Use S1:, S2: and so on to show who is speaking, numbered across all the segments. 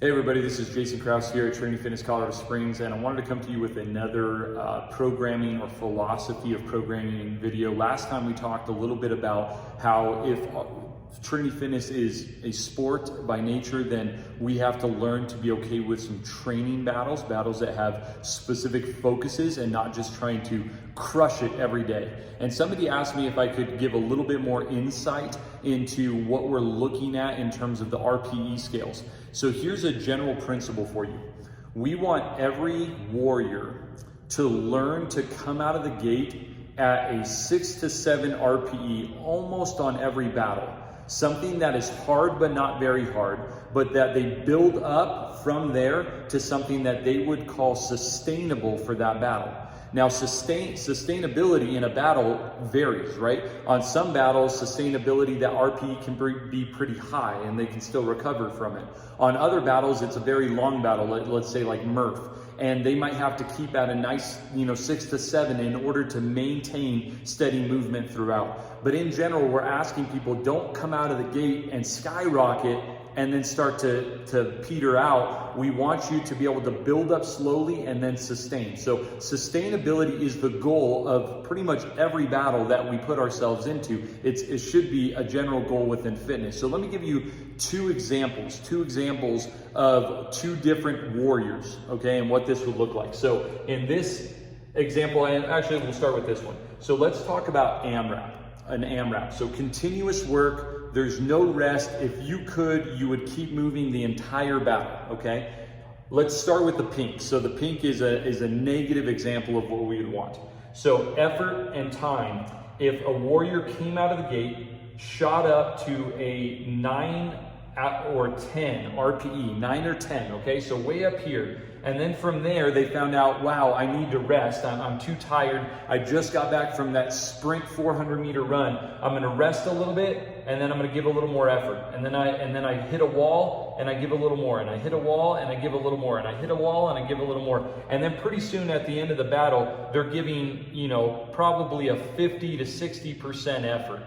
S1: Hey everybody, this is Jason Krause here at Trinity Fitness Colorado Springs, and I wanted to come to you with another programming or philosophy of programming video. Last time we talked a little bit about how if Trinity Fitness is a sport by nature, then we have to learn to be okay with some training battles that have specific focuses and not just trying to crush it every day. And somebody asked me if I could give a little bit more insight into what we're looking at in terms of the RPE scales. So here's a general principle for you. We want every warrior to learn to come out of the gate at a 6 to 7 RPE almost on every battle. Something that is hard but not very hard, but that they build up from there to something that they would call sustainable for that battle. Now, sustainability in a battle varies, right? On some battles, sustainability, that RPE can be pretty high and they can still recover from it. On other battles, it's a very long battle, let's say like Murph, and they might have to keep at a nice, 6 to 7 in order to maintain steady movement throughout. But in general, we're asking people, don't come out of the gate and skyrocket and then start to peter out. We want you to be able to build up slowly and then sustain. So sustainability is the goal of pretty much every battle that we put ourselves into. It should be a general goal within fitness. So let me give you two examples of two different warriors, okay, and what this would look like. So in this example, and actually we'll start with this one. So let's talk about AMRAP, an AMRAP. So continuous work. There's no rest. If you could, you would keep moving the entire battle, okay? Let's start with the pink. So the pink is a negative example of what we would want. So effort and time. If a warrior came out of the gate, shot up to a 9 or 10 RPE, 9 or 10, okay? So way up here. And then from there, they found out, wow, I need to rest. I'm too tired. I just got back from that sprint 400-meter run. I'm gonna rest a little bit, and then I'm gonna give a little more effort. And then I hit a wall, and I give a little more. And I hit a wall, and I give a little more. And I hit a wall, and I give a little more. And then pretty soon at the end of the battle, they're giving, probably a 50 to 60% effort.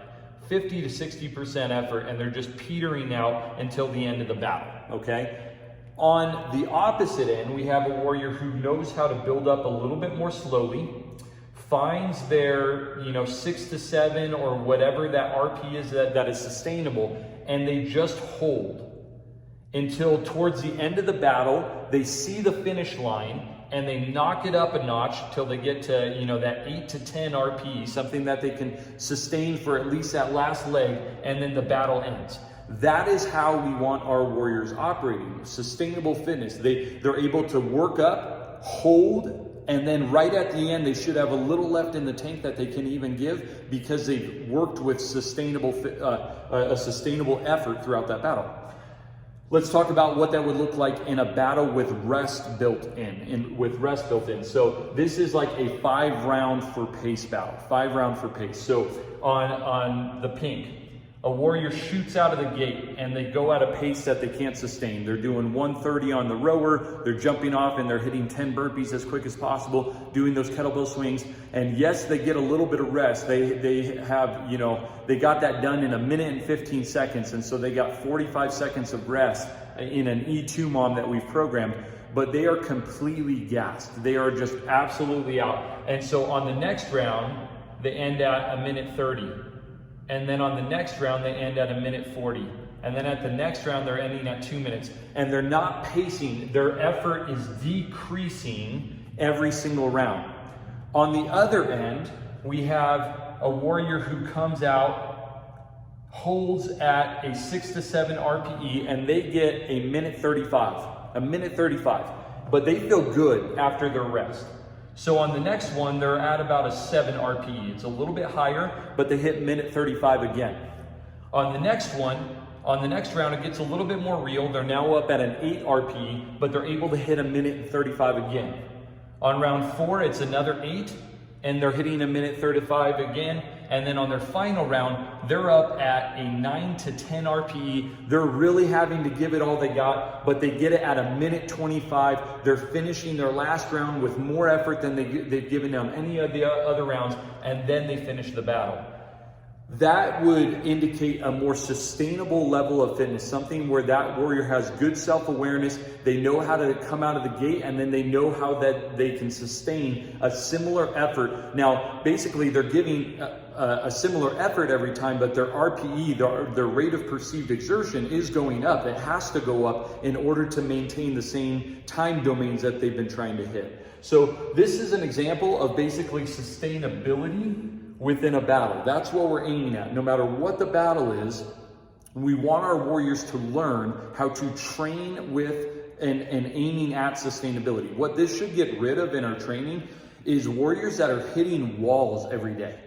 S1: 50 to 60% effort, and they're just petering out until the end of the battle, okay? On the opposite end, we have a warrior who knows how to build up a little bit more slowly, finds their 6 to 7 or whatever that RP is that is sustainable, and they just hold until towards the end of the battle, they see the finish line, and they knock it up a notch till they get to, that 8 to 10 RPE, something that they can sustain for at least that last leg, and then the battle ends. That is how we want our warriors operating. Sustainable fitness. They're able to work up, hold, and then right at the end, they should have a little left in the tank that they can even give because they've worked with a sustainable effort throughout that battle. Let's talk about what that would look like in a battle with rest built in. So this is like a 5-round for pace battle, 5-round for pace. So on the pink, a warrior shoots out of the gate and they go at a pace that they can't sustain. They're doing 130 on the rower, they're jumping off and they're hitting 10 burpees as quick as possible, doing those kettlebell swings. And yes, they get a little bit of rest. They have, they got that done in 1 minute and 15 seconds. And so they got 45 seconds of rest in an E2 mom that we've programmed, but they are completely gassed. They are just absolutely out. And so on the next round, they end at 1 minute 30. And then on the next round, they end at 1 minute 40. And then at the next round, they're ending at 2 minutes. And they're not pacing. Their effort is decreasing every single round. On the other end, we have a warrior who comes out, holds at a 6 to 7 RPE, and they get a 1 minute 35. A 1 minute 35. But they feel good after their rest. So on the next one, they're at about a 7 RPE. It's a little bit higher, but they hit 1 minute 35 again. On the next one, on the next round, it gets a little bit more real. They're now up at an 8 RPE, but they're able to hit 1 minute 35 again. On round 4, it's another 8, and they're hitting 1 minute 35 again. And then on their final round, they're up at a 9 to 10 RPE. They're really having to give it all they got, but they get it at 1 minute 25. They're finishing their last round with more effort than they've given on any of the other rounds, and then they finish the battle. that would indicate a more sustainable level of fitness, something where that warrior has good self-awareness, they know how to come out of the gate, and then they know how that they can sustain a similar effort. Now, basically, they're giving a similar effort every time, but their RPE, their rate of perceived exertion, is going up. It has to go up in order to maintain the same time domains that they've been trying to hit. So this is an example of basically sustainability within a battle. That's what we're aiming at. No matter what the battle is, we want our warriors to learn how to train with and aiming at sustainability. What this should get rid of in our training is warriors that are hitting walls every day.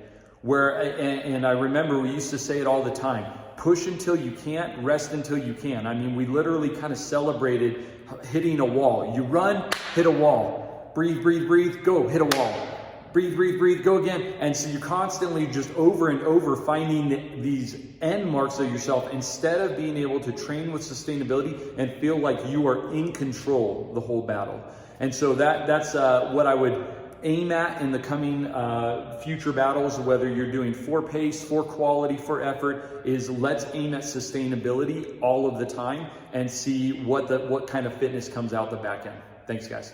S1: And I remember we used to say it all the time, push until you can't, rest until you can. I mean, we literally kind of celebrated hitting a wall. You run, hit a wall. Breathe, breathe, breathe, go, hit a wall. Breathe, breathe, breathe, go again. And so you're constantly just over and over finding these end marks of yourself instead of being able to train with sustainability and feel like you are in control the whole battle. And so that's what I would aim at in the coming future battles, whether you're doing for pace, for quality, for effort, is let's aim at sustainability all of the time and see what kind of fitness comes out the back end. Thanks, guys.